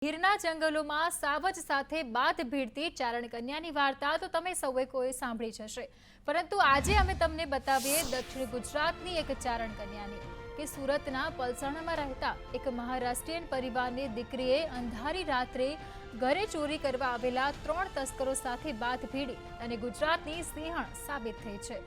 ગીરના જંગલોમાં સાવજ સાથે બાદ ભીડતી ચારણ કન્યાની વાર્તા તો તમે સૌએ કોઈ સાંભળી જ હશે, પરંતુ આજે અમે તમને બતાવીએ દક્ષિણ ગુજરાતની એક ચારણ કન્યાની કે સુરતના પલસાણામાં રહેતા એક મહારાષ્ટ્રીયન પરિવારની દીકરીએ અંધારી રાત્રે ઘરે ચોરી કરવા આવેલા 3 તસ્કરો સાથે બાદ ભીડી અને ગુજરાતની સિંહણ સાબિત થઈ છે।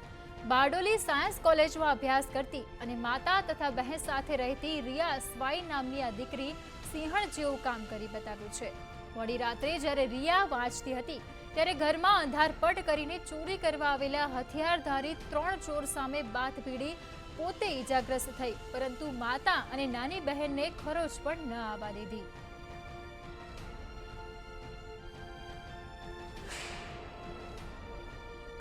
બારડોલી સાયન્સ કોલેજમાં અભ્યાસ કરતી અને માતા તથા બહેન સાથે રહેતી રિયા સ્વાઈ નામની આ દીકરી સિંહણ જેવું કામ કરી બતાવ્યું છે। મોડી રાત્રે જ્યારે રિયા વાંચતી હતી ત્યારે ઘરમાં અંધારપટ કરીને ચોરી કરવા આવેલા હથિયારધારી 3 ચોર સામે બાથ ભીડી પોતે ઈજાગ્રસ્ત થઈ, પરંતુ માતા અને નાની બહેનને ખરોચ પણ ન આવવા દીધી।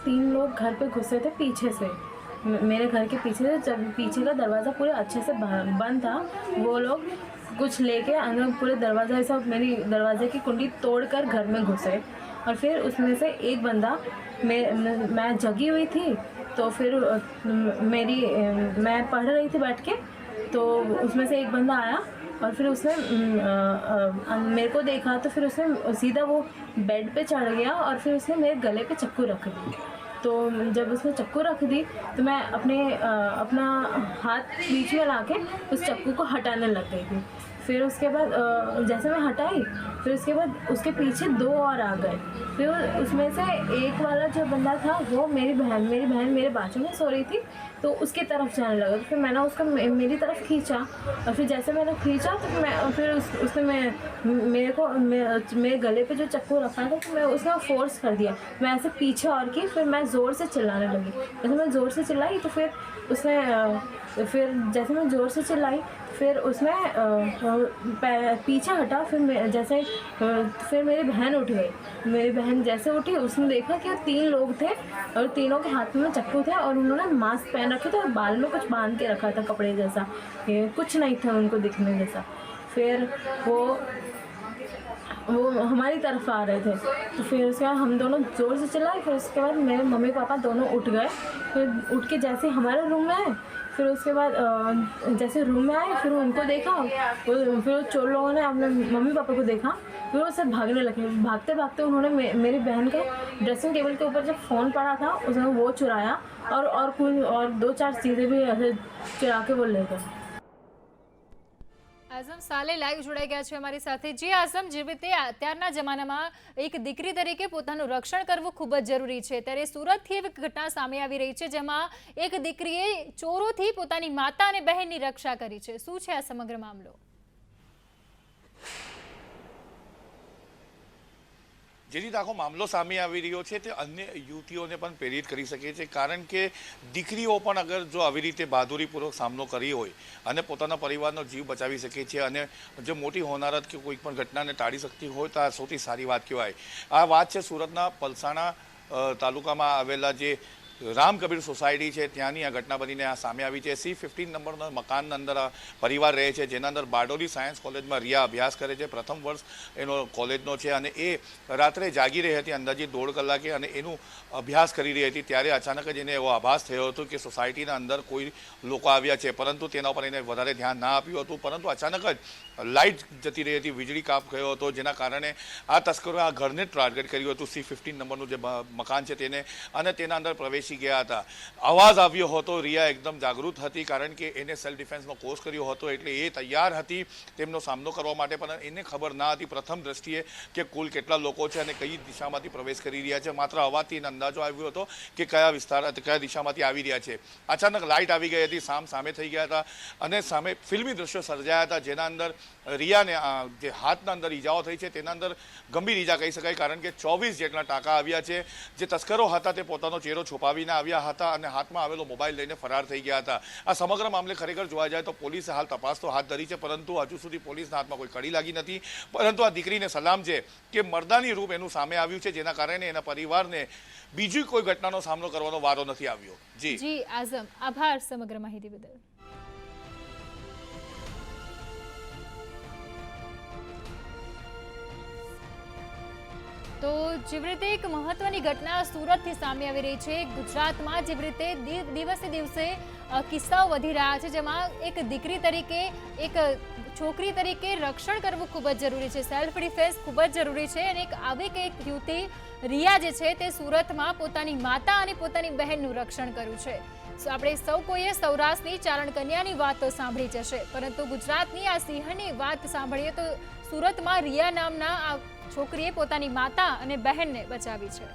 तीन लोग घर पे घुसे थे पीछे से, मेरे घर के पीछे से। जब पीछे का दरवाज़ा पूरे अच्छे से बंद था, वो लोग कुछ लेके अंदर पूरे दरवाज़ा ऐसा मेरी दरवाजे की कुंडी तोड़कर घर में घुसे। और फिर उसमें से एक बंदा, मैं जगी हुई थी तो फिर मैं पढ़ रही थी बैठ के, तो उसमें से एक बंदा आया और फिर उसने मेरे को देखा तो फिर उसने सीधा वो बेड पे चढ़ गया और फिर उसने मेरे गले पे चाकू रख दी। तो जब उसने चाकू रख दी तो मैं अपना हाथ बीच में लाके उस चाकू को हटाने लग गई थी। फिर उसके बाद जैसे मैं हटाई, फिर उसके बाद उसके पीछे 2 और आ गए। फिर उसमें से एक वाला जो बंदा था वो मेरी बहन मेरे बाजू में सो रही थी, तो उसकी तरफ जाने लगा। तो फिर मैंने उसको मेरी तरफ खींचा और फिर जैसे मैंने खींचा तो फिर उसने मेरे गले पे जो चाकू रखा था तो मैं उसने फोर्स कर दिया। मैं ऐसे पीछे और की, फिर मैं ज़ोर से चिल्लाने लगी। जैसे मैं ज़ोर से चिल्लाई तो फिर फिर जैसे मैं ज़ोर से चिल्लाई फिर उसने पीछे हटा। फिर मेरी बहन उठ गई। मेरी बहन जैसे उठी उसने देखा कि 3 लोग थे और तीनों के हाथ में चाकू थे और उन्होंने मास्क पहन रखे थे और बाल में कुछ बांध के रखा था कपड़े जैसा, ये कुछ नहीं था उनको दिखने जैसा। फिर वो हमारी तरफ आ रहे थे, तो फिर उसके बाद हम दोनों ज़ोर से चिल्लाए। फिर उसके बाद मेरे मम्मी पापा दोनों उठ गए। फिर उठ के जैसे हमारे रूम में आए, फिर उसके बाद जैसे रूम में आए फिर उनको देखा, फिर चोर लोगों ने अपने मम्मी पापा को देखा, फिर वो सब भागने लगे। भागते भागते उन्होंने मेरी बहन के ड्रेसिंग टेबल के ऊपर जब फ़ोन पड़ा था उसने वो चुराया और 2-4 चीज़ें भी ऐसे चुरा के वो ले गए। આઝમ સાલે લાઈવ જોડાઈ ગયા છે અમારી સાથે। જે આઝમ, જે રીતે અત્યારના જમાનામાં એક દીકરી તરીકે પોતાનું રક્ષણ કરવું ખૂબ જ જરૂરી છે, ત્યારે સુરતથી એવી ઘટના સામે આવી રહી છે જેમાં એક દીકરીએ ચોરોથી પોતાની માતા અને બહેનની રક્ષા કરી છે। શું છે આ સમગ્ર મામલો? જે રીતે આખો મામલો સામે આવી રહ્યો છે તે અન્ય યુવતીઓને પણ પ્રેરિત કરી શકે છે, કારણ કે દીકરીઓ પણ અગર જો આવી રીતે બહાદુરીપૂર્વક સામનો કરી હોય અને પોતાના પરિવારનો જીવ બચાવી શકે છે અને જો મોટી હોનારત કે કોઈ પણ ઘટનાને ટાળી શકતી હોય તો આ સૌથી સારી વાત કહેવાય। આ વાત છે સુરતના પલસાણા તાલુકામાં આવેલા જે રામ કબીર સોસાયટી છે ત્યાંની આ ઘટના બનીને આ સામે આવી છે। C15 નંબરના મકાનના અંદર આ પરિવાર રહે છે, જેના અંદર બારડોલી સાયન્સ કોલેજમાં રિયા અભ્યાસ કરે છે। પ્રથમ વર્ષ એનો કોલેજનો છે અને એ રાત્રે જાગી રહી હતી અંદાજે 1.5 કલાકે અને એનું અભ્યાસ કરી રહી હતી, ત્યારે અચાનક જ એને એવો આભાસ થયો હતો કે સોસાયટીના અંદર કોઈ લોકો આવ્યા છે, પરંતુ તેના ઉપર એને વધારે ધ્યાન ના આપ્યું હતું। પરંતુ અચાનક જ લાઇટ જતી રહી હતી, વીજળી કાપ ગયો હતો, જેના કારણે આ તસ્કરોએ આ ઘરને ટાર્ગેટ કર્યું હતું, C15 નંબરનું જે મકાન છે તેને, અને તેના અંદર પ્રવેશી ગયા હતા। અવાજ આવ્યો હતો, રિયા એકદમ જાગૃત હતી કારણ કે એને સેલ્ફ ડિફેન્સનો કોર્સ કર્યો હતો, એટલે એ તૈયાર હતી તેમનો સામનો કરવા માટે, પણ એને ખબર ના હતી પ્રથમ દ્રષ્ટિએ કે કુલ કેટલા લોકો છે અને કઈ દિશામાંથી પ્રવેશ કરી રહ્યા છે। માત્ર અવાજથી અંદાજો આવ્યો હતો કે કયા દિશામાંથી આવી રહ્યા છે। અચાનક લાઇટ આવી ગઈ હતી, સામે થઈ ગયા હતા અને સામે ફિલ્મી દ્રશ્યો સર્જાયા હતા, જેના અંદર રિયાને જે હાથના અંદર ઈજાઓ થઈ છે તેના અંદર ગંભીર ઈજા કહી શકાય, કારણ કે 24 જેટલા ટાંકા આવ્યા છે। જે તસ્કરો હતા તે પોતાનો ચહેરો છુપાવીને આવ્યા હતા અને હાથમાં આવેલો મોબાઈલ લઈને ફરાર થઈ ગયા હતા। આ સમગ્ર મામલે ખરેખર જોવા જાય તો પોલીસે હાલ તપાસ તો હાથ ધરી છે, પરંતુ હજુ સુધી પોલીસના હાથમાં કોઈ કડી લાગી નથી। પરંતુ આ દીકરીને સલામ છે કે મર્દાની રૂપ એનું સામે આવ્યું છે, જેના કારણે એના પરિવારને બીજી કોઈ ઘટનાનો સામનો કરવાનો વારો નથી આવ્યો। જી આઝમ, આભાર સમગ્ર માહિતી બદલ। તો જેવી રીતે એક મહત્વની ઘટના સુરતથી સામે આવી રહી છે ગુજરાતમાં, જેવી રીતે દિવસે દિવસે કિસ્સાઓ વધી રહ્યા છે, જેમાં એક દીકરી તરીકે, એક છોકરી તરીકે રક્ષણ કરવું ખૂબ જ જરૂરી છે, સેલ્ફ ડિફેન્સ ખૂબ જ જરૂરી છે. અને આવી એક યુવતી રિયા જે છે તે સુરતમાં પોતાની માતા અને પોતાની બહેનનું રક્ષણ કર્યું છે. આપણે સૌ કોઈએ સૌરાષ્ટ્રની ચારણ કન્યાની વાત સાંભળી જશે, પરંતુ ગુજરાતની આ સિંહણની વાત સાંભળીએ તો સુરતમાં રિયા નામના આ છોકરીએ પોતાની માતા અને બહેનને બચાવી છે.